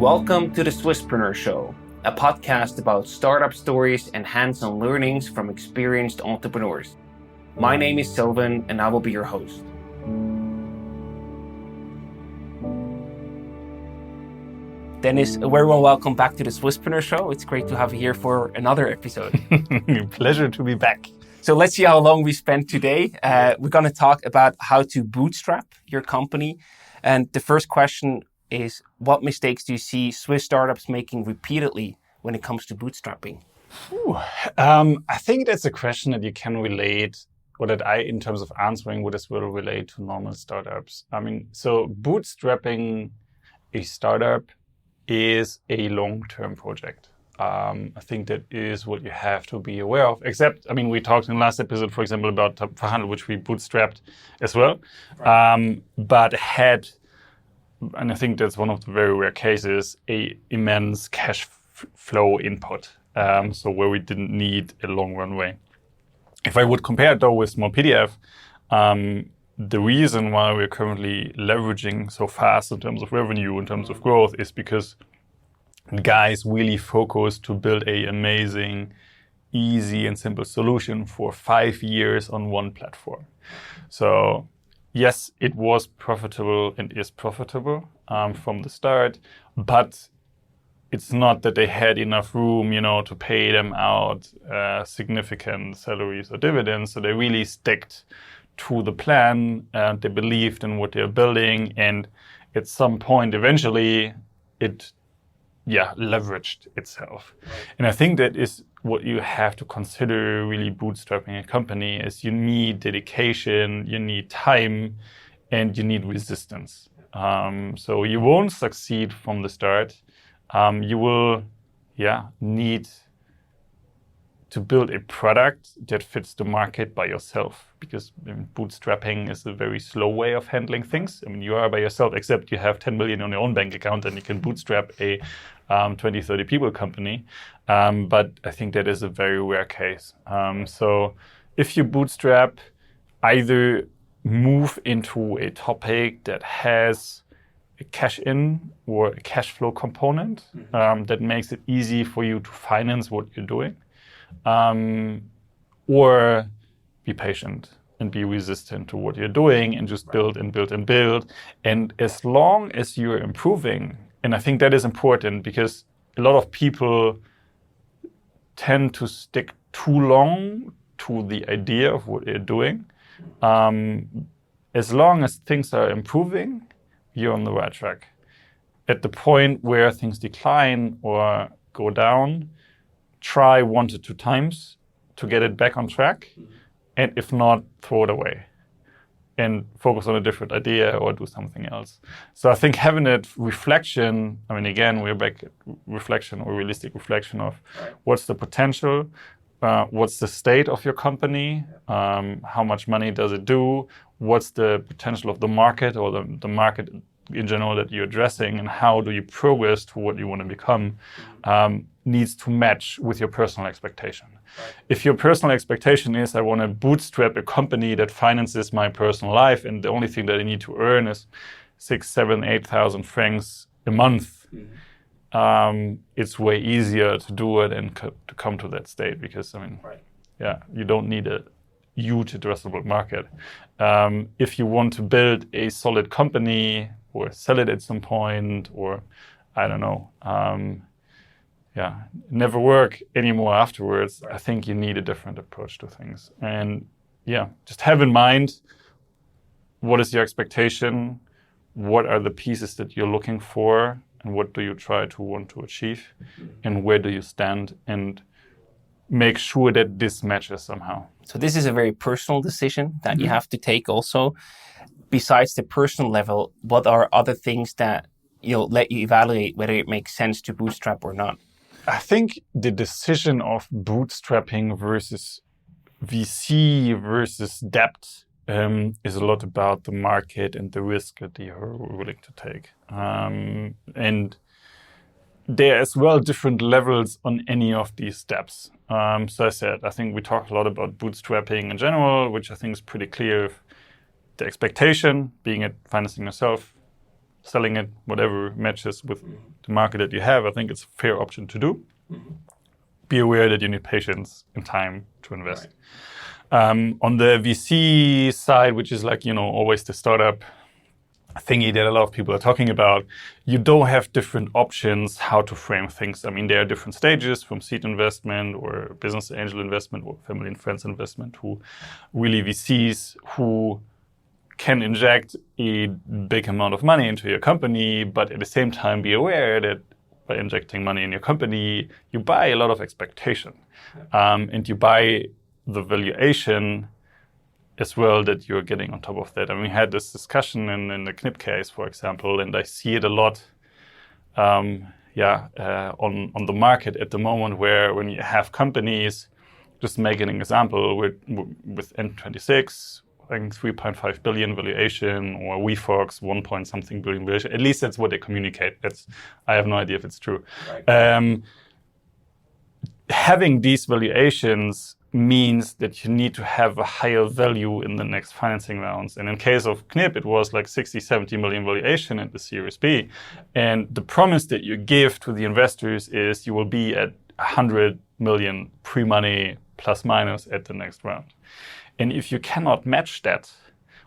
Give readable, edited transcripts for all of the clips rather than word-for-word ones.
Welcome to the Swisspreneur Show, a podcast about startup stories and hands-on learnings from experienced entrepreneurs. My name is Sylvan, and I will be your host. Dennis, a very warm welcome back to the Swisspreneur Show. It's great to have you here for another episode. Pleasure to be back. So let's see how long we spent today. We're going to talk about how to bootstrap your company. And the first question is, what mistakes do you see Swiss startups making repeatedly when it comes to bootstrapping? I think that's a question that you can relate, or that I, in terms of answering, would as well relate to normal startups. So bootstrapping a startup is a long-term project. I think that is what you have to be aware of. Except, we talked in the last episode, for example, about Top 500, which we bootstrapped as well, but had, and I think that's one of the very rare cases, a immense cash flow input. So where we didn't need a long runway. If I would compare it though with Small PDF, the reason why we're currently leveraging so fast in terms of revenue, in terms of growth, is because guys really focus to build an amazing, easy and simple solution for 5 years on one platform. So yes, it was profitable and is profitable from the start, but it's not that they had enough room, to pay them out significant salaries or dividends. So they really sticked to the plan, and they believed in what they're building. And at some point, eventually, it leveraged itself. Right. And I think that is what you have to consider really bootstrapping a company is you need dedication, you need time, and you need resistance. So you won't succeed from the start. You will need to build a product that fits the market by yourself, because bootstrapping is a very slow way of handling things. You are by yourself, except you have 10 million on your own bank account and you can bootstrap a 20, 30 people company. But I think that is a very rare case. So if you bootstrap, either move into a topic that has a cash in or a cash flow component that makes it easy for you to finance what you're doing. Or be patient and be resistant to what you're doing and just build and build and build. And as long as you're improving, and I think that is important because a lot of people tend to stick too long to the idea of what they're doing. As long as things are improving, you're on the right track. At the point where things decline or go down, try 1 to 2 times to get it back on track. And if not, throw it away and focus on a different idea or do something else. So I think having that reflection, again, we're back at reflection or realistic reflection of what's the potential, what's the state of your company, how much money does it do, what's the potential of the market or the market in general that you're addressing, and how do you progress to what you want to become, needs to match with your personal expectation. Right. If your personal expectation is, I want to bootstrap a company that finances my personal life, and the only thing that I need to earn is 6,000, 7,000, 8,000 francs a month, it's way easier to do it and to come to that state because, you don't need a huge addressable market. If you want to build a solid company or sell it at some point, or I don't know, never work anymore afterwards, I think you need a different approach to things. And just have in mind, what is your expectation? What are the pieces that you're looking for? And what do you try to want to achieve? And where do you stand? And make sure that this matches somehow. So this is a very personal decision that you have to take also. Besides the personal level, what are other things that let you evaluate whether it makes sense to bootstrap or not? I think the decision of bootstrapping versus VC versus debt is a lot about the market and the risk that you're willing to take. And there are as well different levels on any of these steps. So I said, I think we talked a lot about bootstrapping in general, which I think is pretty clear. The expectation, being it financing yourself, selling it, whatever matches with the market that you have, I think it's a fair option to do. Be aware that you need patience and time to invest. On the VC side, which is like, always the startup thingy that a lot of people are talking about, you don't have different options how to frame things. I mean, there are different stages from seed investment or business angel investment or family and friends investment to really VCs who can inject a big amount of money into your company, but at the same time be aware that by injecting money in your company, you buy a lot of expectation. And you buy the valuation as well that you're getting on top of that. And we had this discussion in the Knip case, for example, and I see it a lot on the market at the moment, where when you have companies, just making an example, with N26, I think 3.5 billion valuation, or WeFox 1 point something billion valuation. At least that's what they communicate. I have no idea if it's true. Right. Having these valuations means that you need to have a higher value in the next financing rounds. And in case of Knip, it was like 60, 70 million valuation at the Series B. And the promise that you give to the investors is you will be at 100 million pre-money plus minus at the next round. And if you cannot match that,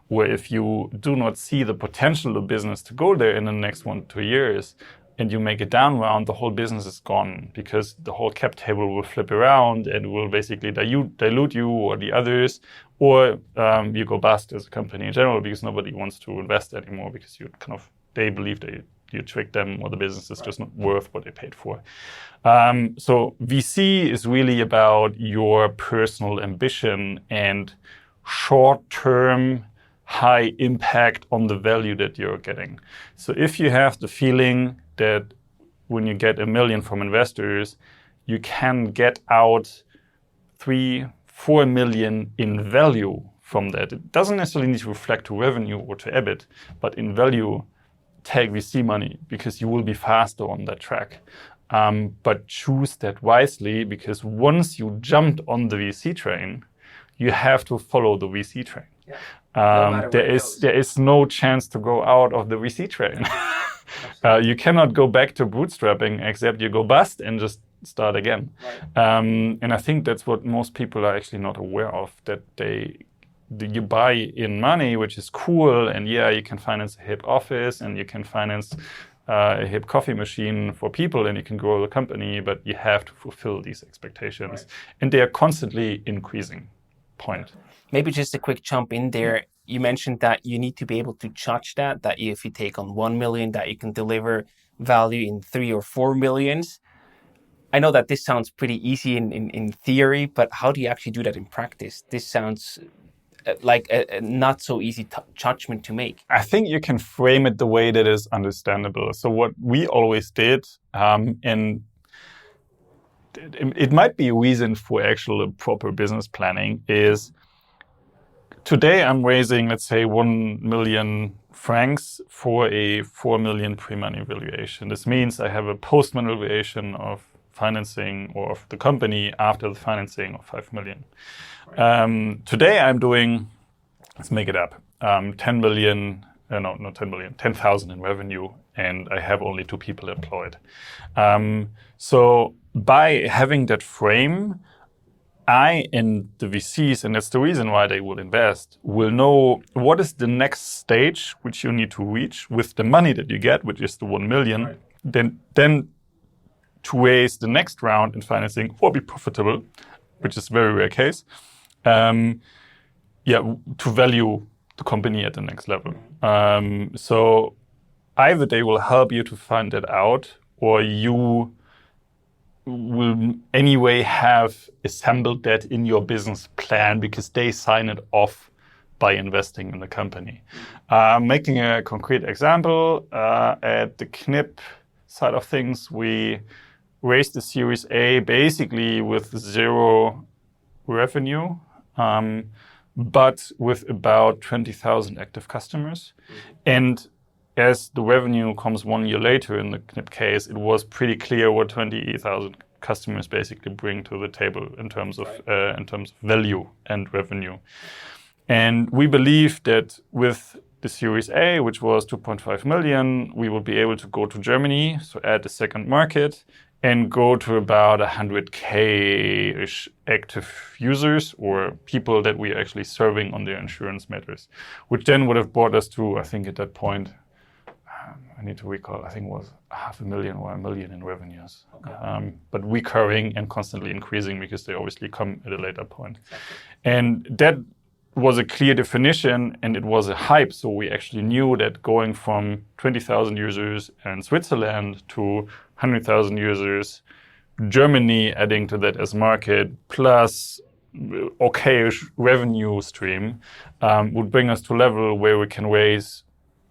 or if you do not see the potential of business to go there in the next 1 to 2 years, and you make a down round, the whole business is gone, because the whole cap table will flip around and will basically dilute you or the others, or you go bust as a company in general, because nobody wants to invest anymore, because they believe that you tricked them, or the business is just not worth what they paid for. So VC is really about your personal ambition and short-term high impact on the value that you're getting. So if you have the feeling that when you get $1 million from investors, you can get out 3-4 million in value from that. It doesn't necessarily need to reflect to revenue or to EBIT, but in value, take VC money, because you will be faster on that track. But choose that wisely, because once you jumped on the VC train, you have to follow the VC train. Yeah. There is no chance to go out of the VC train. You cannot go back to bootstrapping, except you go bust and just start again. Right. And I think that's what most people are actually not aware of, that you buy in money, which is cool, and you can finance a hip office, and you can finance a hip coffee machine for people, and you can grow the company, but you have to fulfill these expectations. Right. And they are constantly increasing. Point. Maybe just a quick jump in there. You mentioned that you need to be able to judge that if you take on 1 million, that you can deliver value in 3 or 4 millions. I know that this sounds pretty easy in theory, but how do you actually do that in practice? This sounds like a not so easy judgment to make. I think you can frame it the way that is understandable. So what we always did, and it might be a reason for actual proper business planning, is today I'm raising, let's say, 1 million francs for a 4 million pre-money valuation. This means I have a post-money valuation of financing or of the company after the financing of 5 million. Right. Today I'm doing, let's make it up, 10 million, not 10 million, 10,000 in revenue, and I have only 2 people employed. So by having that frame, I and the VCs, and that's the reason why they will invest, will know what is the next stage which you need to reach with the money that you get, which is the 1 million, right. Then to raise the next round in financing or be profitable, which is a very rare case, to value the company at the next level. So either they will help you to find that out, or you will anyway have assembled that in your business plan, because they sign it off by investing in the company. Making a concrete example, at the Knip side of things, we raised the Series A basically with 0 revenue, but with about 20,000 active customers. And as the revenue comes 1 year later in the Knip case, it was pretty clear what 20,000 customers basically bring to the table in terms of value and revenue. And we believe that with the Series A, which was 2.5 million, we will be able to go to Germany, so add the second market, and go to about 100K-ish active users or people that we are actually serving on their insurance matters, which then would have brought us to, I think at that point, I need to recall, I think it was 500,000 or 1 million in revenues. Okay. But recurring and constantly increasing because they obviously come at a later point. And that was a clear definition and it was a hype. So we actually knew that going from 20,000 users in Switzerland to 100,000 users, Germany adding to that as market, plus okay-ish revenue stream would bring us to a level where we can raise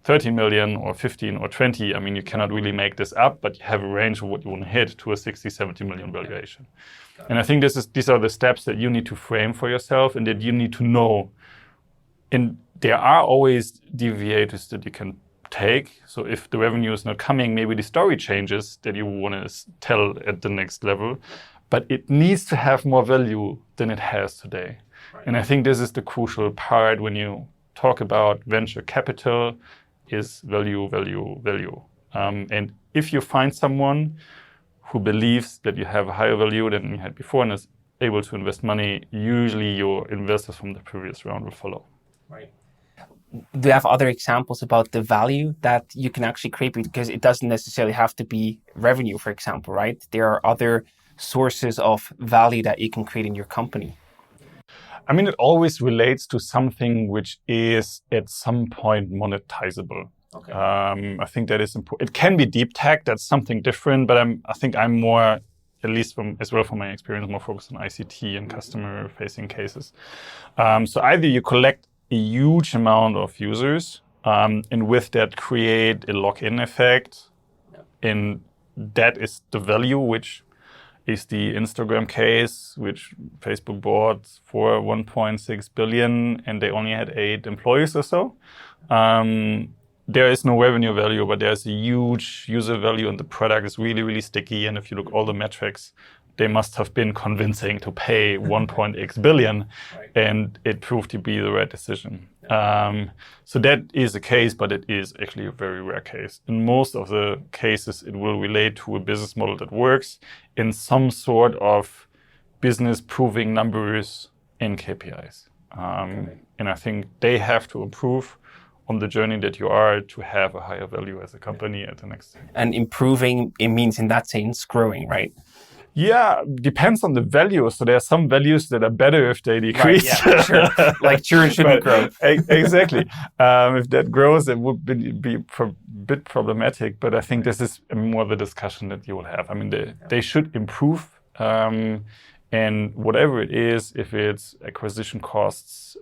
30 million or 15 or 20. I mean, you cannot really make this up, but you have a range of what you want to hit to a 60, 70 million valuation. And I think these are the steps that you need to frame for yourself and that you need to know. And there are always deviators that you can take. So if the revenue is not coming, maybe the story changes that you want to tell at the next level. But it needs to have more value than it has today. Right. And I think this is the crucial part when you talk about venture capital is value, value, value. And if you find someone who believes that you have a higher value than you had before and is able to invest money, usually your investors from the previous round will follow. Right. Do you have other examples about the value that you can actually create? Because it doesn't necessarily have to be revenue, for example, right? There are other sources of value that you can create in your company. I mean, it always relates to something which is at some point monetizable. Okay. I think that is important. It can be deep tech, that's something different, but I think I'm more, at least from my experience, more focused on ICT and customer-facing cases. So either you collect a huge amount of users, and with that create a lock-in effect, and that is the value, which is the Instagram case, which Facebook bought for 1.6 billion, and they only had 8 employees or so. There is no revenue value, but there's a huge user value, and the product is really, really sticky. And if you look all the metrics, they must have been convincing to pay 1.x billion, right. And it proved to be the right decision. So that is a case, but it is actually a very rare case. In most of the cases, it will relate to a business model that works in some sort of business proving numbers and KPIs. And I think they have to improve on the journey that you are to have a higher value as a company at the next stage. And improving, it means in that sense, growing, right? Yeah, depends on the value. So there are some values that are better if they decrease. Right, yeah, sure. Like churn shouldn't grow. Exactly. If that grows, it would be a bit problematic. But I think this is more the discussion that you will have. I mean, they should improve. And whatever it is, if it's acquisition costs,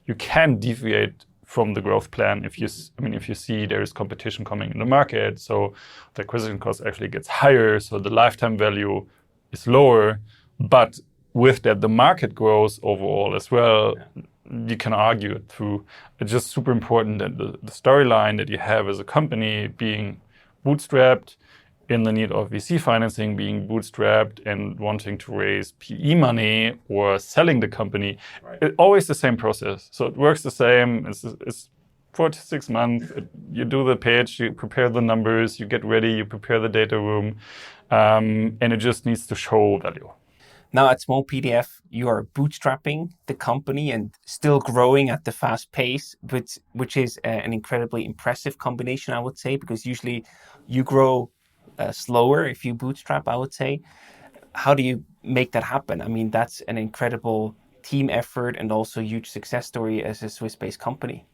you can deviate from the growth plan if you see there is competition coming in the market, so the acquisition cost actually gets higher, so the lifetime value is lower, but with that the market grows overall as well. You can argue it through. It's just super important that the storyline that you have as a company being bootstrapped, in the need of VC financing, being bootstrapped and wanting to raise PE money or selling the company, right. It's always the same process. So it works the same. It's 4 to 6 months. You do the pitch, you prepare the numbers, you get ready, you prepare the data room, and it just needs to show value. Now at Small PDF, you are bootstrapping the company and still growing at the fast pace, which is an incredibly impressive combination, I would say, because usually you grow slower if you bootstrap, I would say. How do you make that happen? I mean, that's an incredible team effort and also a huge success story as a Swiss-based company.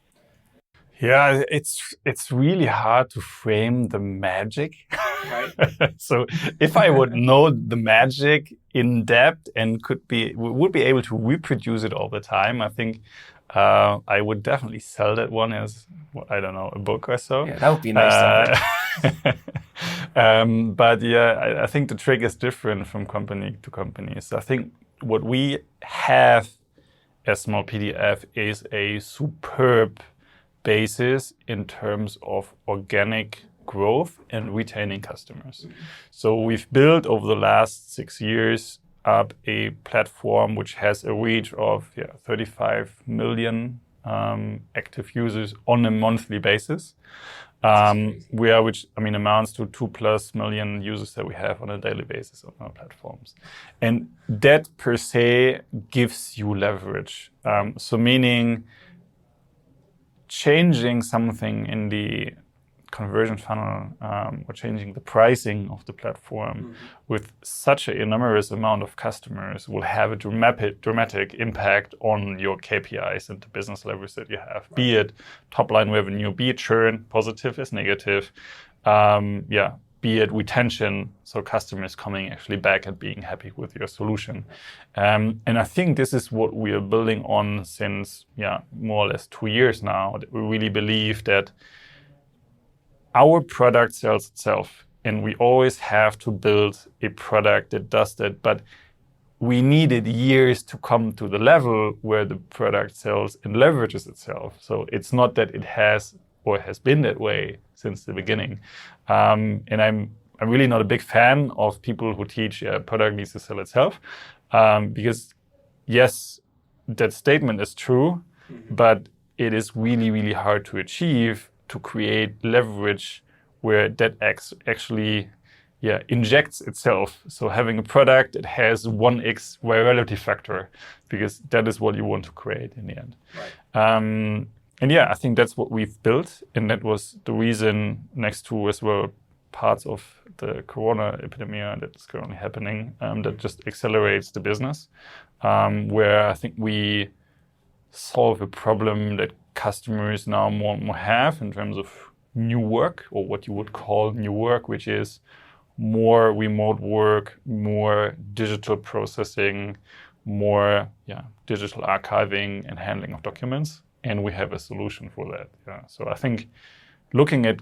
Yeah, it's really hard to frame the magic. Right. So if I would know the magic in depth and would be able to reproduce it all the time, I think I would definitely sell that one as, I don't know, a book or so. Yeah, that would be nice. But yeah, I think the trick is different from company to company. So I think what we have as Small PDF is a superb basis in terms of organic growth and retaining customers. Mm-hmm. So we've built over the last 6 years up a platform which has a reach of 35 million active users on a monthly basis. Which amounts to 2+ million users that we have on a daily basis on our platforms. And that per se gives you leverage. So meaning changing something in the conversion funnel or changing the pricing of the platform with such an enormous amount of customers will have a dramatic impact on your KPIs and the business levers that you have, be it top line revenue, be it churn, positive as negative, be it retention, so customers coming actually back and being happy with your solution. And I think this is what we are building on since more or less 2 years now. That we really believe that our product sells itself, and we always have to build a product that does that. But we needed years to come to the level where the product sells and leverages itself. So it's not that it has or has been that way since the beginning. And I'm really not a big fan of people who teach product needs to sell itself, because yes, that statement is true, but it is really, really hard to achieve, to create leverage where that actually injects itself. So having a product that has 1x virality factor, because that is what you want to create in the end. Right. And I think that's what we've built, and that was the reason, next to as well parts of the corona epidemic that is currently happening, that just accelerates the business, where I think we solve a problem that customers now more and more have in terms of new work, or what you would call new work, which is more remote work, more digital processing, more digital archiving and handling of documents. And we have a solution for that. So I think looking at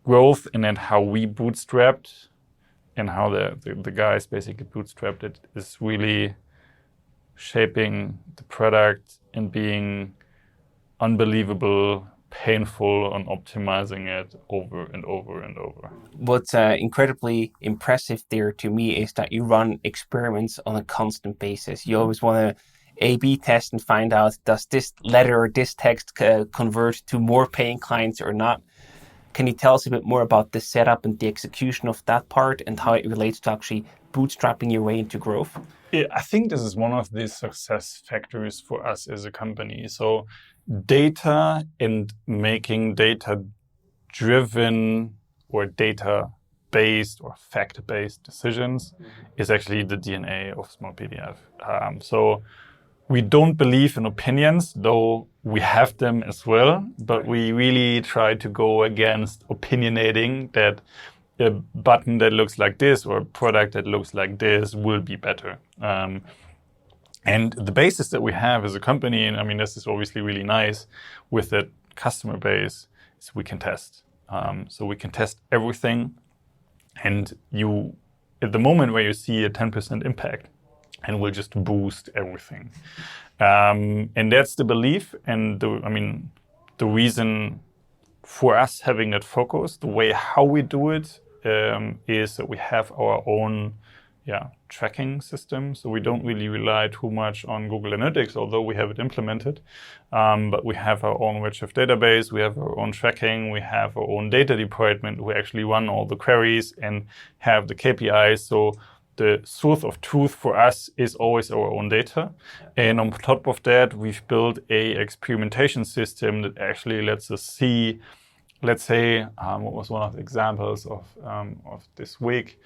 growth and then how we bootstrapped and how the guys basically bootstrapped it is really shaping the product and being unbelievable, painful on optimizing it over and over and over. What's incredibly impressive there to me is that you run experiments on a constant basis. You always want to A/B test and find out, does this letter or this text convert to more paying clients or not? Can you tell us a bit more about the setup and the execution of that part and how it relates to actually bootstrapping your way into growth? Yeah, I think this is one of the success factors for us as a company. So data and making data-driven or data-based or fact-based decisions is actually the DNA of SmallPDF. So we don't believe in opinions, though we have them as well, but we really try to go against opinionating that a button that looks like this or a product that looks like this will be better. And the basis that we have as a company, and I mean, this is obviously really nice with that customer base, is we can test. So we can test everything. And you, at the moment where you see a 10% impact, and we'll just boost everything. And that's the belief. And the reason for us having that focus, the way how we do it, is that we have our own tracking system. So we don't really rely too much on Google Analytics, although we have it implemented. But we have our own Redshift database, we have our own tracking, we have our own data department who actually run all the queries and have the KPIs. So the source of truth for us is always our own data. And on top of that, we've built a experimentation system that actually lets us see, let's say, what was one of the examples of this week?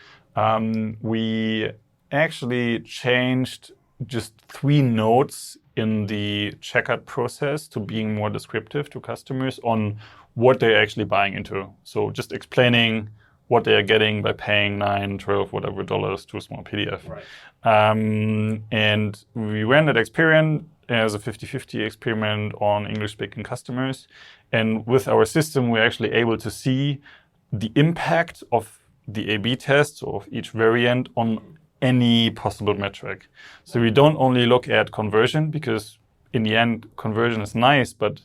We actually changed just 3 nodes in the checkout process to being more descriptive to customers on what they're actually buying into. So just explaining what they are getting by paying $9, $12, whatever dollars to a SmallPDF. Right. And we ran that experiment as a 50-50 experiment on English-speaking customers. And with our system, we're actually able to see the impact of the A/B tests of each variant on any possible metric. So we don't only look at conversion, because in the end, conversion is nice, but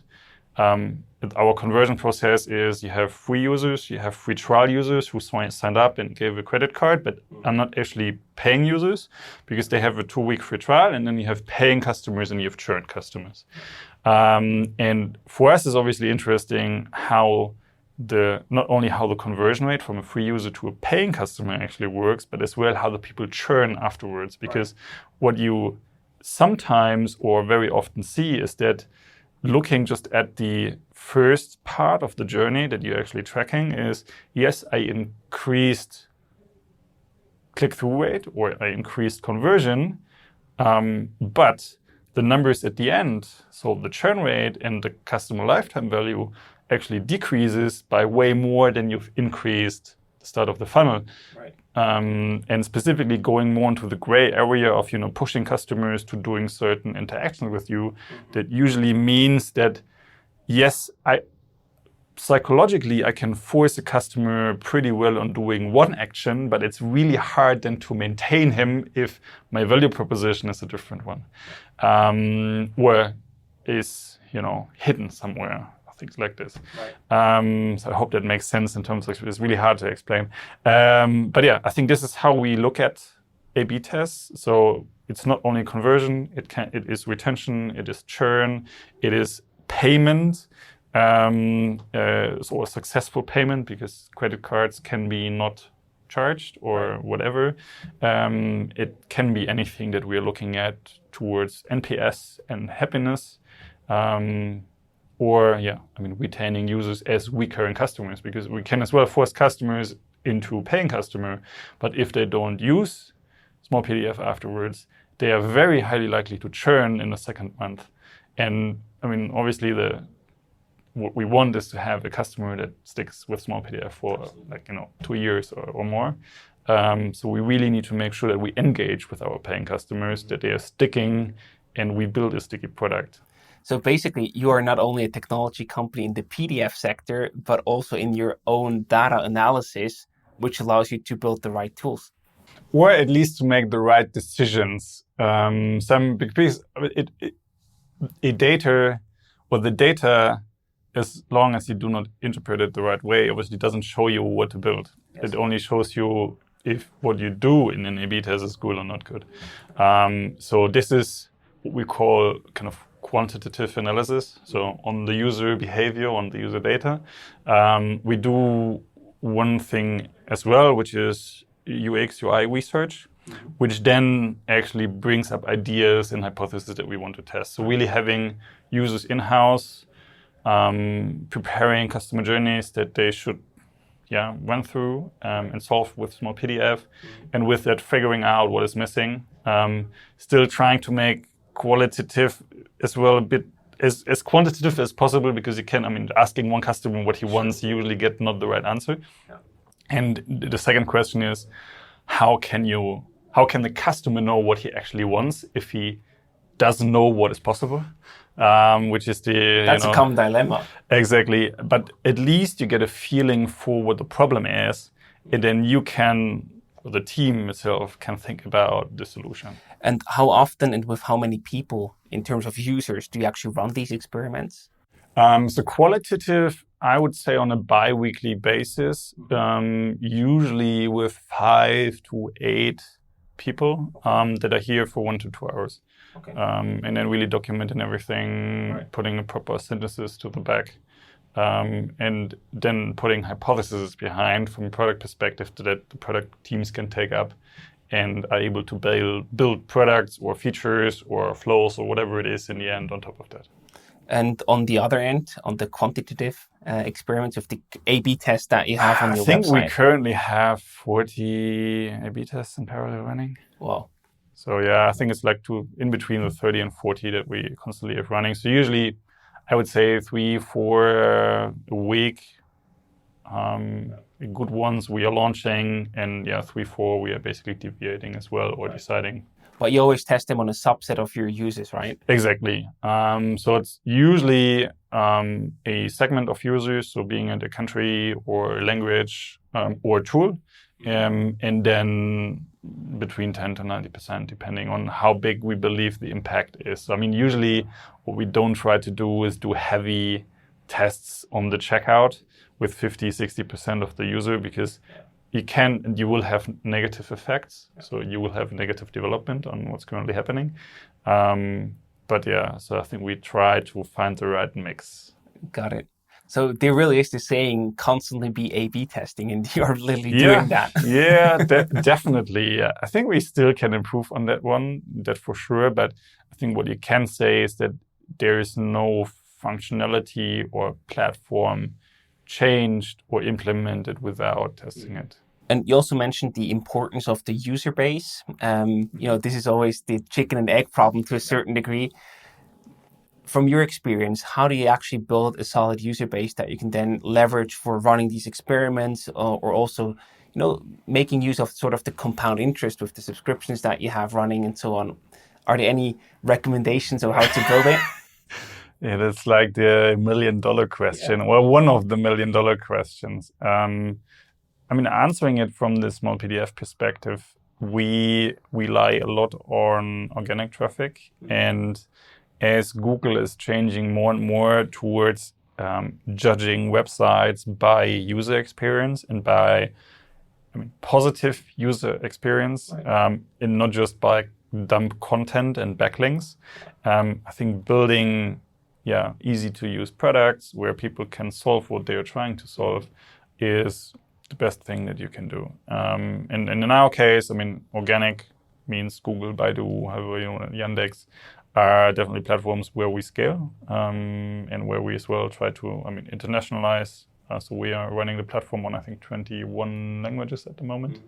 Our conversion process is you have free users, you have free trial users who signed up and gave a credit card, but are not actually paying users because they have a 2-week free trial, and then you have paying customers and you have churned customers. And for us, it's obviously interesting how not only how the conversion rate from a free user to a paying customer actually works, but as well how the people churn afterwards. Because what you sometimes or very often see is that looking just at the first part of the journey that you're actually tracking is, yes, I increased click-through rate or I increased conversion, but the numbers at the end, so the churn rate and the customer lifetime value actually decreases by way more than you've increased the start of the funnel. Right. And specifically going more into the gray area of, pushing customers to doing certain interactions with you, that usually means that, yes, psychologically, I can force a customer pretty well on doing one action, but it's really hard then to maintain him if my value proposition is a different one, or is, hidden somewhere. Things like this. Right. So I hope that makes sense in terms of, it's really hard to explain. But yeah, I think this is how we look at A/B tests. So it's not only conversion, it is retention, it is churn, it is payment, so a successful payment because credit cards can be not charged or whatever. It can be anything that we're looking at towards NPS and happiness. Or, retaining users as recurring customers, because we can as well force customers into paying customer. But if they don't use Small PDF afterwards, they are very highly likely to churn in the second month. And obviously what we want is to have a customer that sticks with Small PDF for 2 years or more. So we really need to make sure that we engage with our paying customers, that they are sticking, and we build a sticky product. So basically, you are not only a technology company in the PDF sector, but also in your own data analysis, which allows you to build the right tools. Or at least to make the right decisions. Because the data, as long as you do not interpret it the right way, obviously doesn't show you what to build. Yes. It only shows you if what you do in an A/B test is good or not good. So this is what we call kind of quantitative analysis. So on the user behavior, on the user data, we do one thing as well, which is UX, UI research, which then actually brings up ideas and hypotheses that we want to test. So really having users in-house, preparing customer journeys that they should run through and solve with Small PDF, and with that figuring out what is missing, still trying to make qualitative as well, a bit as quantitative as possible, because you can, asking one customer what he wants, you usually get not the right answer. Yeah. And the second question is, how can the customer know what he actually wants if he doesn't know what is possible? Which is that's a common dilemma. Exactly. But at least you get a feeling for what the problem is, and then the team itself can think about the solution. And how often and with how many people, in terms of users, do you actually run these experiments? So qualitative, I would say on a bi-weekly basis, usually with 5 to 8 people that are here for 1 to 2 hours. Okay. And then really documenting everything, right. Putting a proper synthesis to the back, and then putting hypotheses behind from a product perspective that the product teams can take up and are able to build products or features or flows or whatever it is in the end on top of that. And on the other end, on the quantitative experiments of the A/B test that you have on your website? I think we currently have 40 A/B tests in parallel running. Wow. So I think it's in between the 30 and 40 that we constantly have running. So usually I would say 3-4 a week. Good ones we are launching, and 3-4 we are basically deviating as well or deciding. But you always test them on a subset of your users, right? Exactly. So it's usually a segment of users, so being in the country or language or tool, and then between 10 to 90%, depending on how big we believe the impact is. So, usually what we don't try to do is do heavy tests on the checkout with 50-60% of the user, because you will have negative effects. So you will have negative development on what's currently happening. But yeah, so I think we try to find the right mix. Got it. So there really is the saying, constantly be A/B testing, and you're literally doing that. Yeah, definitely. Yeah. I think we still can improve on that one, that for sure. But I think what you can say is that there is no functionality or platform changed or implemented without testing it. And you also mentioned the importance of the user base. This is always the chicken and egg problem to a certain degree. From your experience, how do you actually build a solid user base that you can then leverage for running these experiments, or also, making use of sort of the compound interest with the subscriptions that you have running and so on? Are there any recommendations of how to build it? Yeah, that's like the $1 million question, or one of the $1 million questions. Answering it from the small PDF perspective, we rely a lot on organic traffic. And as Google is changing more and more towards judging websites by user experience and by positive user experience, and not just by dump content and backlinks, I think building easy to use products where people can solve what they're trying to solve is the best thing that you can do. And in our case, organic means Google, Baidu, however you want, Yandex, are definitely platforms where we scale, and where we as well try to internationalize. So we are running the platform on, I think, 21 languages at the moment.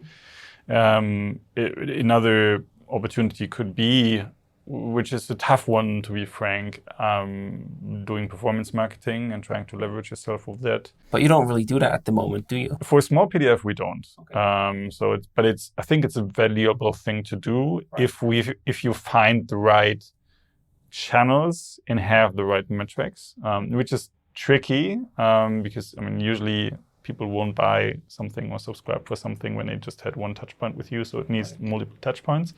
Another opportunity could be, which is a tough one to be frank, doing performance marketing and trying to leverage yourself with that. But you don't really do that at the moment, do you? For small PDF, we don't. Okay. I think it's a valuable thing to do, right, if you find the right channels and have the right metrics, which is tricky, because usually people won't buy something or subscribe for something when they just had one touch point with you, so it needs multiple touch points.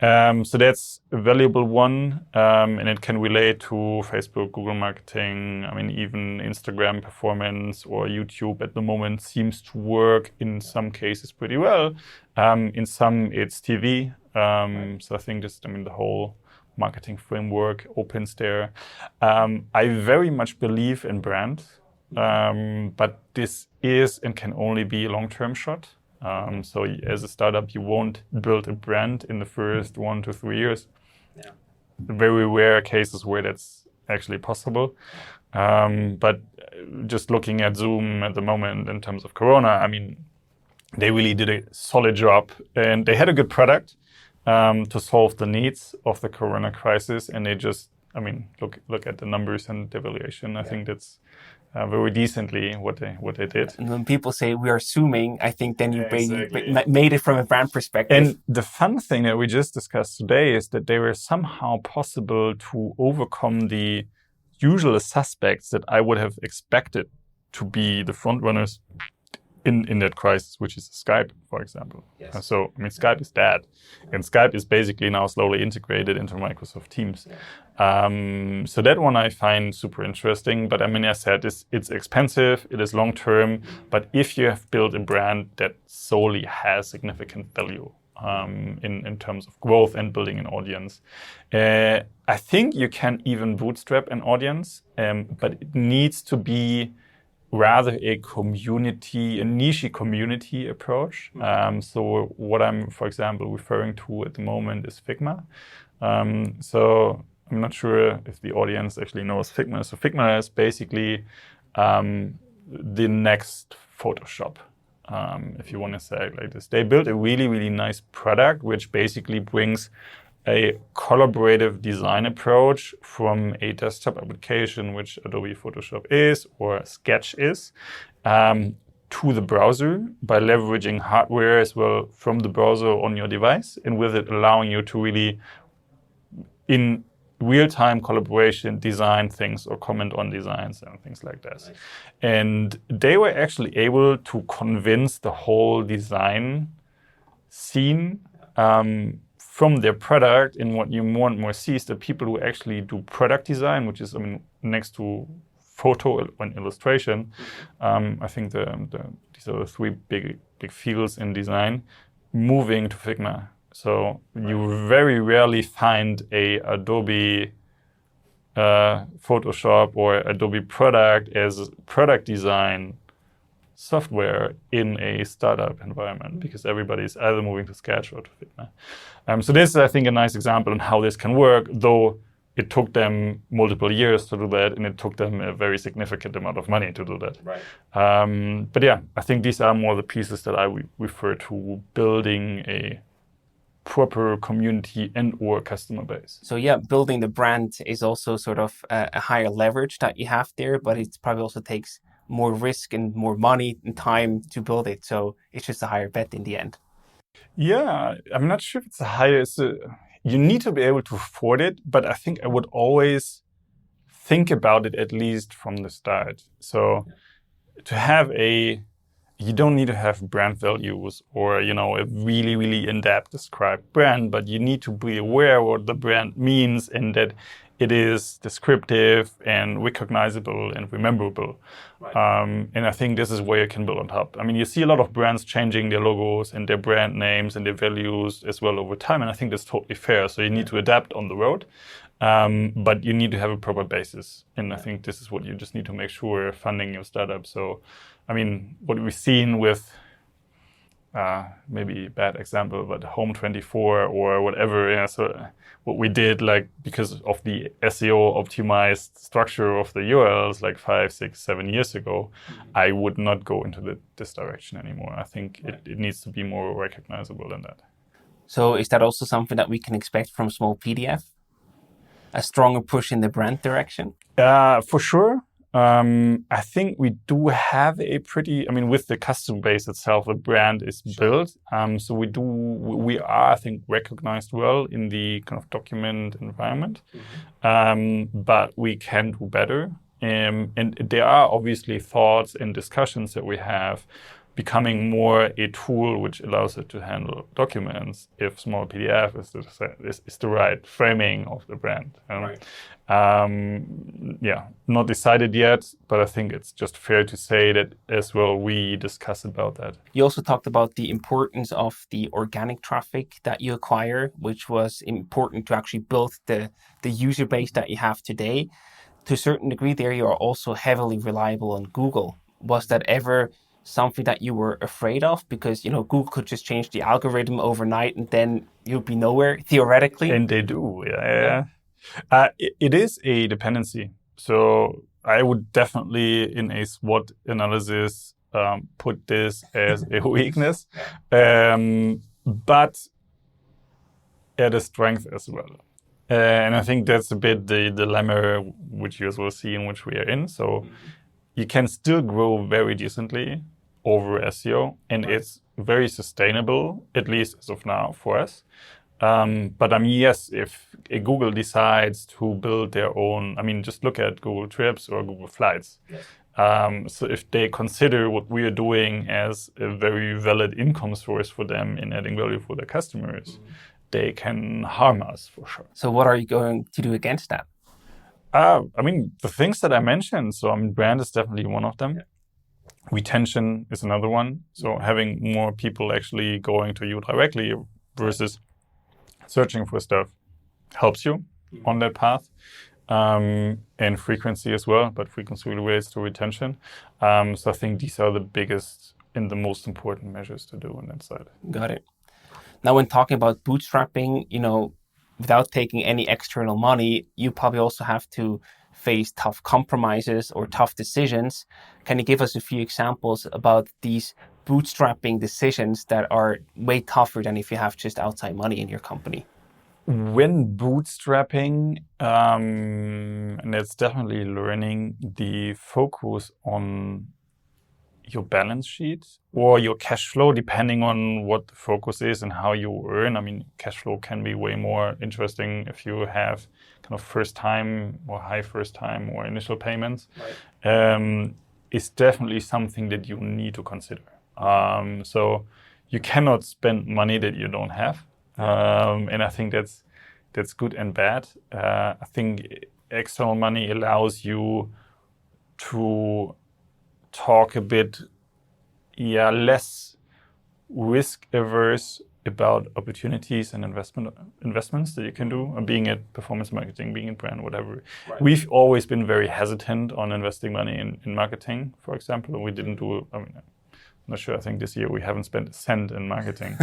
So that's a valuable one, and it can relate to Facebook, Google marketing. Even Instagram performance or YouTube at the moment seems to work in some cases pretty well. In some, it's TV. So I think just the whole marketing framework opens there. I very much believe in brand, but this is and can only be a long-term shot. So as a startup, you won't build a brand in the first 1 to 3 years. Yeah. Very rare cases where that's actually possible. But just looking at Zoom at the moment in terms of Corona, they really did a solid job, and they had a good product to solve the needs of the Corona crisis. And they just, look at the numbers and the valuation. I think that's very decently what they did. And when people say we are Zooming, I think then you made it from a brand perspective. And the fun thing that we just discussed today is that they were somehow possible to overcome the usual suspects that I would have expected to be the front runners in that crisis, which is Skype, for example. Yes. So Skype is dead, and Skype is basically now slowly integrated into Microsoft Teams. So that one I find super interesting. But as I said, it's expensive, it is long term. But if you have built a brand that solely has significant value in terms of growth and building an audience, I think you can even bootstrap an audience, but it needs to be rather a niche community approach. So what I'm, for example, referring to at the moment is Figma. So I'm not sure if the audience actually knows Figma. So Figma is basically the next Photoshop, if you want to say it like this. They built a really, really nice product, which basically brings a collaborative design approach from a desktop application, which Adobe Photoshop is or Sketch is, to the browser by leveraging hardware as well from the browser on your device, and with it allowing you to really, in real-time collaboration, design things or comment on designs and things like this. Nice. And they were actually able to convince the whole design scene from their product. And what you more and more see is that people who actually do product design, which is, next to photo and illustration. I think these are the three big fields in design. Moving to Figma, so you very rarely find a Adobe Photoshop or Adobe product as product design software in a startup environment, because everybody's either moving to Sketch or to Figma. So this is, I think, a nice example on how this can work, though it took them multiple years to do that, and it took them a very significant amount of money to do that. Right. But yeah, I think these are more the pieces that I refer to building a proper community and or customer base. So yeah, building the brand is also sort of a higher leverage that you have there, but it probably also takes more risk and more money and time to build it. So it's just a higher bet in the end. Yeah, I'm not sure if it's a higher. You need to be able to afford it, but I think I would always think about it at least from the start. So to have you don't need to have brand values or, a really, really in-depth described brand, but you need to be aware what the brand means and that it is descriptive and recognizable and rememberable. Right. And I think this is where you can build on top. I mean, you see a lot of brands changing their logos and their brand names and their values as well over time. And I think that's totally fair. So you need to adapt on the road, but you need to have a proper basis. And I think this is what you just need to make sure funding your startup. So, I mean, what we've seen with maybe a bad example, but Home24 or whatever. Yeah, so what we did, like, because of the SEO optimized structure of the URLs like 5, 6, 7 years ago, I would not go into this direction anymore. I think it needs to be more recognizable than that. So is that also something that we can expect from Small PDF? A stronger push in the brand direction? For sure. I think we do have with the customer base itself, the brand is built. So we are, I think, recognized well in the kind of document environment. But we can do better. And there are obviously thoughts and discussions that we have becoming more a tool which allows it to handle documents if Small PDF is the right framing of the brand. Right. Not decided yet, but I think it's just fair to say that as well we discuss about that. You also talked about the importance of the organic traffic that you acquire, which was important to actually build the user base that you have today. To a certain degree there, you are also heavily reliable on Google. Was that ever something that you were afraid of? Because, Google could just change the algorithm overnight and then you'd be nowhere, theoretically. And they do, yeah. It is a dependency. So I would definitely, in a SWOT analysis, put this as a weakness, but at a strength as well. And I think that's a bit the dilemma which you as well see in which we are in. So you can still grow very decently over SEO, and it's very sustainable, at least as of now for us. But yes, if Google decides to build their own, just look at Google Trips or Google Flights. Yes. So if they consider what we are doing as a very valid income source for them in adding value for their customers, they can harm us for sure. So what are you going to do against that? The things that I mentioned. So brand is definitely one of them. Yeah. Retention is another one. So having more people actually going to you directly versus searching for stuff helps you on that path. And frequency as well, but frequency relates to retention. So I think these are the biggest and the most important measures to do on that side. Got it. Now, when talking about bootstrapping, without taking any external money, you probably also have to face tough compromises or tough decisions. Can you give us a few examples about these bootstrapping decisions that are way tougher than if you have just outside money in your company? When bootstrapping, and it's definitely learning the focus on your balance sheet or your cash flow, depending on what the focus is and how you earn. Cash flow can be way more interesting if you have kind of first time or high first time or initial payments. Right. It's definitely something that you need to consider. So you cannot spend money that you don't have. And I think that's good and bad. I think external money allows you to talk a bit, less risk averse about opportunities and investments that you can do, being it performance marketing, being it brand, whatever. Right. We've always been very hesitant on investing money in marketing, for example. We didn't do, I'm not sure, I think this year we haven't spent a cent in marketing.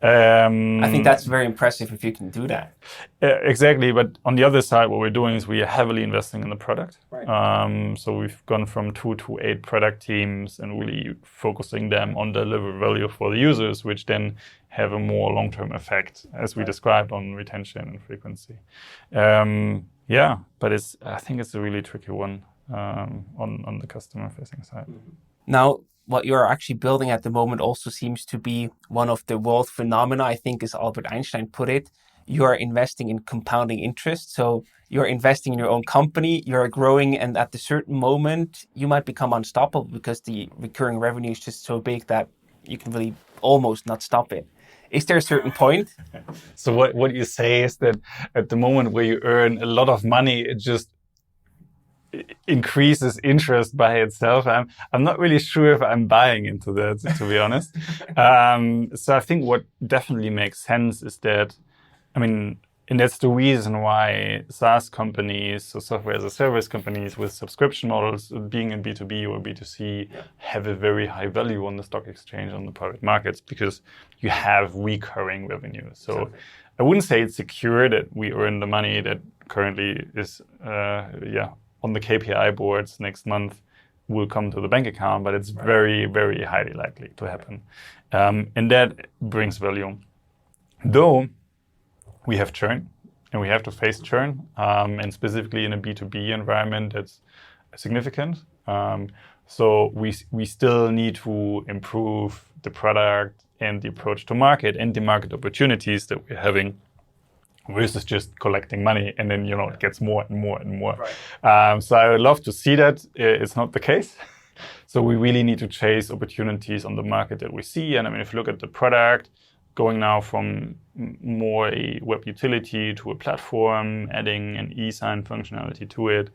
I think that's very impressive if you can do that. Exactly, but on the other side, what we're doing is we are heavily investing in the product. Right. So we've gone from 2 to 8 product teams and really focusing them on deliver value for the users, which then have a more long-term effect, as we described, on retention and frequency. But I think it's a really tricky one on the customer-facing side. Now, what you're actually building at the moment also seems to be one of the world phenomena, I think, as Albert Einstein put it. You are investing in compounding interest. So you're investing in your own company, you're growing, and at a certain moment, you might become unstoppable because the recurring revenue is just so big that you can really almost not stop it. Is there a certain point? So what you say is that at the moment where you earn a lot of money, it just increases interest by itself. I'm not really sure if I'm buying into that, to be honest. So I think what definitely makes sense is that, and that's the reason why SaaS companies, so software as a service companies with subscription models, being in B2B or B2C, have a very high value on the stock exchange, on the private markets, because you have recurring revenue. So I wouldn't say it's secure that we earn the money that currently is, on the KPI boards next month will come to the bank account, but it's very, very highly likely to happen. And that brings value. Though we have churn, and we have to face churn, and specifically in a B2B environment, that's significant. So we still need to improve the product and the approach to market and the market opportunities that we're having, versus just collecting money and then, it gets more and more and more. Right. So I would love to see that it's not the case. So we really need to chase opportunities on the market that we see. And if you look at the product, going now from more a web utility to a platform, adding an e-sign functionality to it,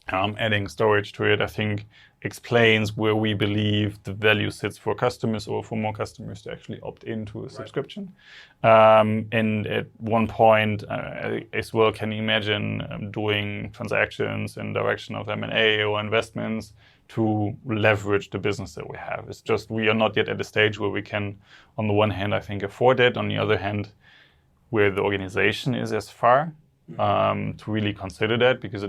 adding storage to it, I think explains where we believe the value sits for customers, or for more customers to actually opt into a subscription. And at one point, I as well can imagine doing transactions in direction of M&A or investments to leverage the business that we have. It's just we are not yet at a stage where we can, on the one hand, I think, afford it. On the other hand, where the organization is as far to really consider that, because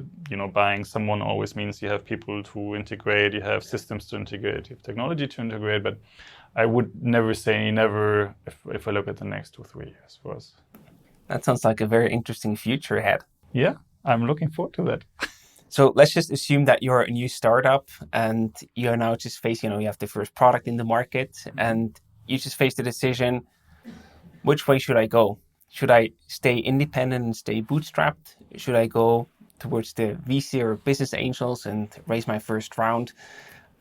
buying someone always means you have people to integrate, you have systems to integrate, you have technology to integrate. But I would never say never if I look at the next 2-3 years for us. That sounds like a very interesting future ahead. Yeah, I'm looking forward to that. So let's just assume that you're a new startup and you're now just facing, you have the first product in the market and you just face the decision, which way should I go? Should I stay independent and stay bootstrapped? Should I go towards the VC or business angels and raise my first round?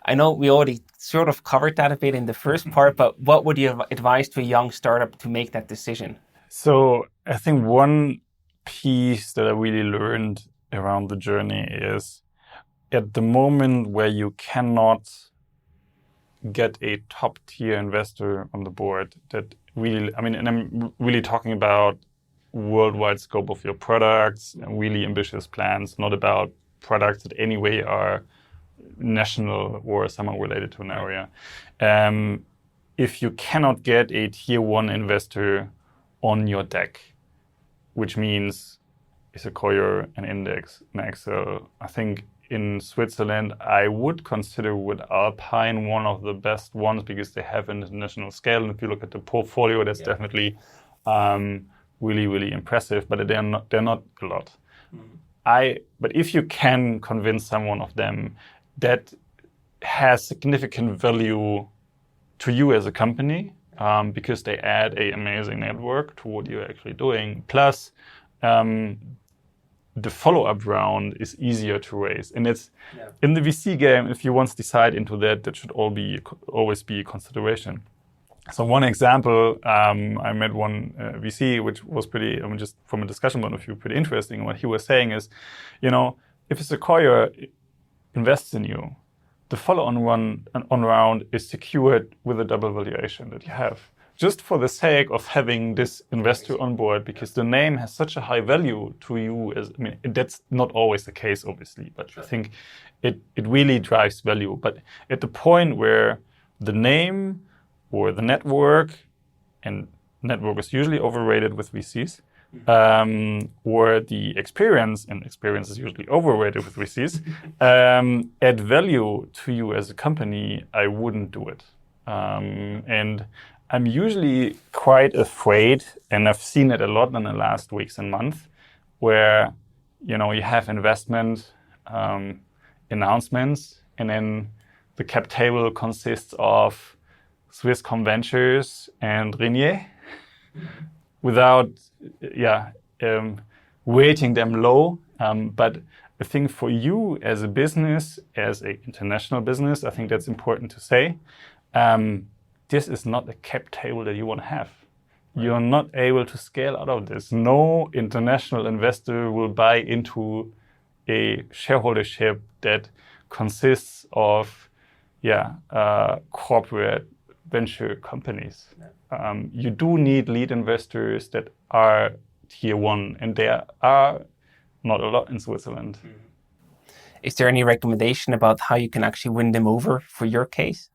I know we already sort of covered that a bit in the first part, but what would you advise to a young startup to make that decision? So I think one piece that I really learned around the journey is, at the moment where you cannot get a top tier investor on the board that really, and I'm really talking about worldwide scope of your products and really ambitious plans, not about products that anyway are national or somehow related to an area. If you cannot get a tier 1 investor on your deck, which means a Sequoia, an Index, an Excel, I think in Switzerland, I would consider with Alpine one of the best ones, because they have an international scale. And if you look at the portfolio, that's definitely really, really impressive, but they're not a lot. But if you can convince someone of them, that has significant value to you as a company, because they add an amazing network to what you're actually doing. Plus, the follow-up round is easier to raise. And it's in the VC game, if you once decide into that, that should always be a consideration. So one example, I met one VC, which was pretty, just from a discussion point of view, pretty interesting. And what he was saying is, if a Sequoia invests in you, the follow-on round is secured with a double valuation that you have. Just for the sake of having this investor on board, because the name has such a high value to you. That's not always the case, obviously, but I think it really drives value. But at the point where the name or the network, and network is usually overrated with VCs, or the experience, and experience is usually overrated with VCs, add value to you as a company, I wouldn't do it. And I'm usually quite afraid, and I've seen it a lot in the last weeks and months, where you have investment announcements, and then the cap table consists of Swisscom Ventures and Renier, without weighting them low. But I think for you as a business, as an international business, I think that's important to say. This is not a cap table that you want to have. Right. You're not able to scale out of this. No international investor will buy into a shareholdership that consists of corporate venture companies. Yeah. You do need lead investors that are tier one, and there are not a lot in Switzerland. Is there any recommendation about how you can actually win them over for your case?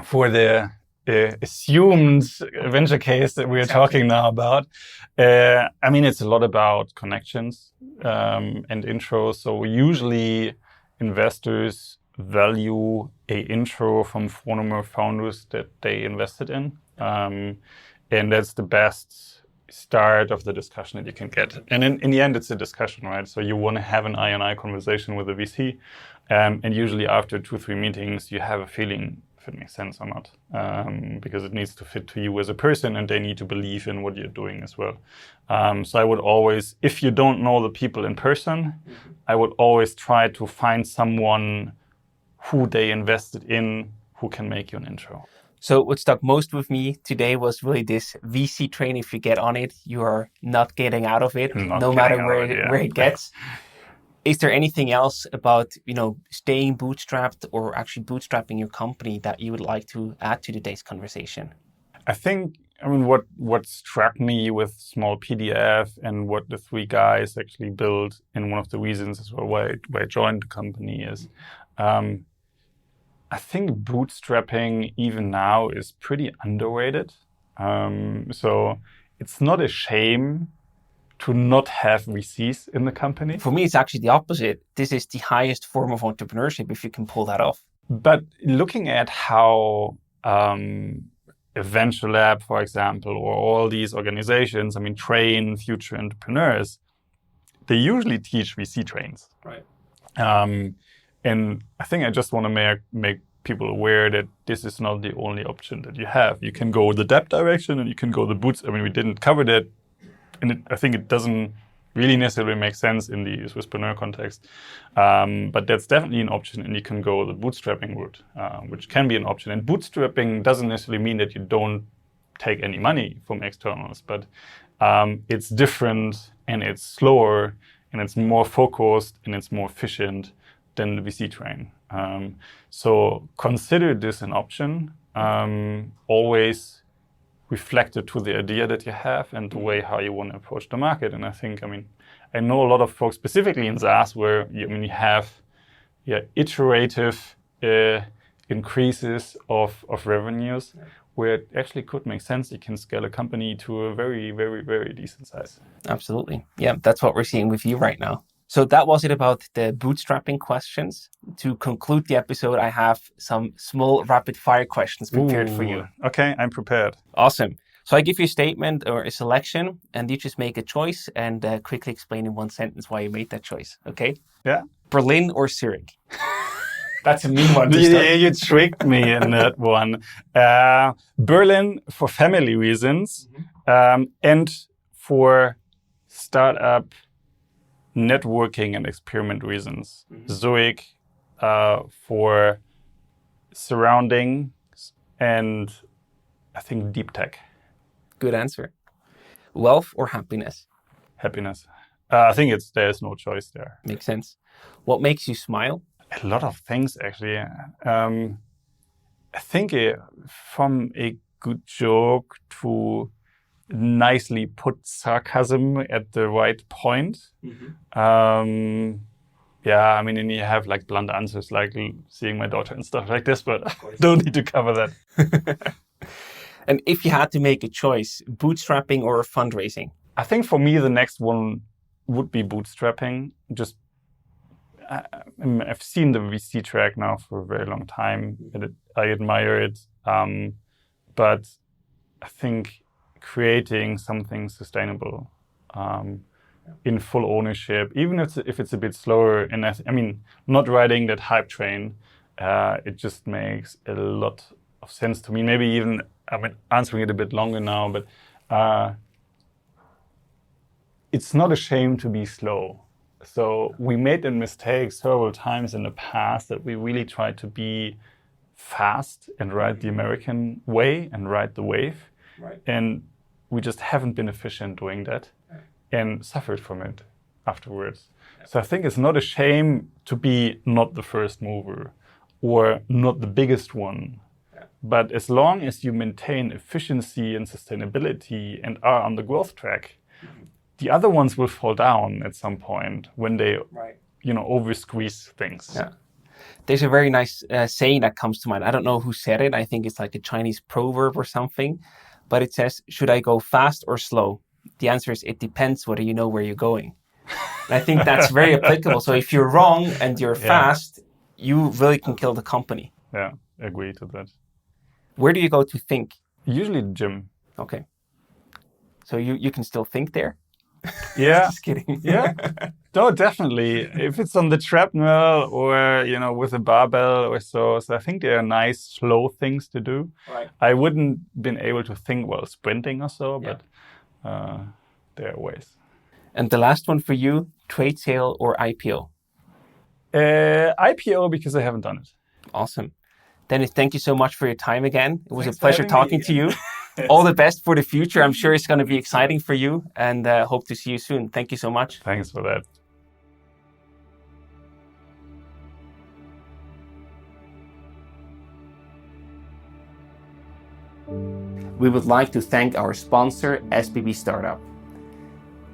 For the assumed venture case that we're talking now about, it's a lot about connections and intros. So usually investors value a intro from former founders that they invested in. And that's the best start of the discussion that you can get. And in the end, it's a discussion, right? So you want to have an eye-on-eye conversation with a VC. And usually after 2-3 meetings, you have a feeling if it makes sense or not, because it needs to fit to you as a person, and they need to believe in what you're doing as well. So I would always, if you don't know the people in person, I would always try to find someone who they invested in who can make you an intro. So what stuck most with me today was really this VC train. If you get on it, you are not getting out of it, no matter where it gets. Is there anything else about, staying bootstrapped or actually bootstrapping your company that you would like to add to today's conversation? I think, what struck me with Small PDF and what the 3 guys actually built, and one of the reasons as well why I joined the company is, I think bootstrapping even now is pretty underrated. So it's not a shame to not have VCs in the company. For me, it's actually the opposite. This is the highest form of entrepreneurship if you can pull that off. But looking at how a venture lab, for example, or all these organizations, train future entrepreneurs, they usually teach VC trains. Right. And I think I just want to make people aware that this is not the only option that you have. You can go the debt direction, and you can go the boots. We didn't cover that. And I think it doesn't really necessarily make sense in the Swisspreneur context. But that's definitely an option, and you can go the bootstrapping route, which can be an option. And bootstrapping doesn't necessarily mean that you don't take any money from externals, but it's different, and it's slower, and it's more focused, and it's more efficient than the VC train. So consider this an option. Always reflected to the idea that you have and the way how you want to approach the market. And I think, I know a lot of folks, specifically in SaaS, where you have iterative increases of revenues, where it actually could make sense. You can scale a company to a very, very, very decent size. Absolutely. Yeah, that's what we're seeing with you right now. So that was it about the bootstrapping questions. To conclude the episode, I have some small rapid fire questions prepared for you. Okay, I'm prepared. Awesome. So I give you a statement or a selection, and you just make a choice and quickly explain in one sentence why you made that choice. Okay? Yeah. Berlin or Zurich? That's a mean one to start. You tricked me in that one. Berlin for family reasons, and for startup networking and experiment reasons. Zurich for surroundings and I think deep tech. Good answer. Wealth or happiness? Happiness. I think there's no choice there. Makes sense. What makes you smile? A lot of things, actually. I think from a good joke to nicely put sarcasm at the right point. Yeah, I mean, and you have like blunt answers, like seeing my daughter and stuff like this, but don't need to cover that. And if you had to make a choice, bootstrapping or fundraising? I think for me, the next one would be bootstrapping. Just I've seen the VC track now for a very long time. I admire it, but I think creating something sustainable in full ownership, even if it's a bit slower, and I mean, not riding that hype train, it just makes a lot of sense to me. Maybe even I've been answering it a bit longer now, but it's not a shame to be slow. So we made the mistake several times in the past that we really tried to be fast and ride the American way and ride the wave. Right. And we just haven't been efficient doing that and suffered from it afterwards. So I think it's not a shame to be not the first mover or not the biggest one. But as long as you maintain efficiency and sustainability and are on the growth track, the other ones will fall down at some point when they, over squeeze things. Yeah. There's a very nice saying that comes to mind. I don't know who said it. I think it's like a Chinese proverb or something. But it says, should I go fast or slow? The answer is, it depends whether you know where you're going. And I think that's very applicable. So if you're wrong and you're fast, you really can kill the company. Yeah, agree to that. Where do you go to think? Usually the gym. Okay. So you can still think there? Yeah. Just kidding. Yeah. No, definitely. If it's on the treadmill or, with a barbell or so I think they are nice, slow things to do. Right. I wouldn't been able to think while sprinting or so, but there are ways. And the last one for you, trade sale or IPO? IPO, because I haven't done it. Awesome. Dennis, thank you so much for your time again. It was Thanks a pleasure talking to you. All the best for the future. I'm sure it's going to be exciting for you, and hope to see you soon. Thank you so much. Thanks for that. We would like to thank our sponsor, SBB Startup.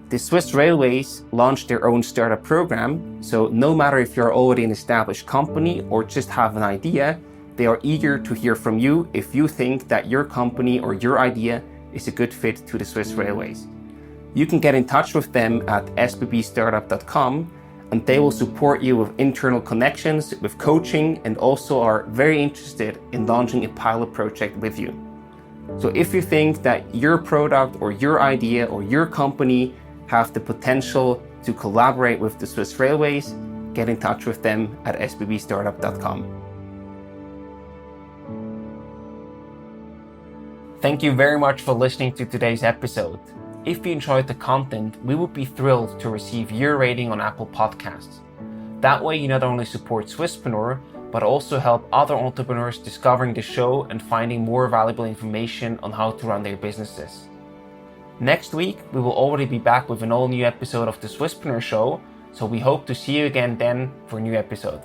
The Swiss Railways launched their own startup program, so no matter if you're already an established company or just have an idea, they are eager to hear from you if you think that your company or your idea is a good fit to the Swiss Railways. You can get in touch with them at sbbstartup.com, and they will support you with internal connections, with coaching, and also are very interested in launching a pilot project with you. So if you think that your product or your idea or your company have the potential to collaborate with the Swiss Railways, get in touch with them at sbbstartup.com. Thank you very much for listening to today's episode. If you enjoyed the content, we would be thrilled to receive your rating on Apple Podcasts. That way you not only support Swisspreneur, but also help other entrepreneurs discovering the show and finding more valuable information on how to run their businesses. Next week, we will already be back with an all-new episode of the Swisspreneur Show, so we hope to see you again then for a new episode.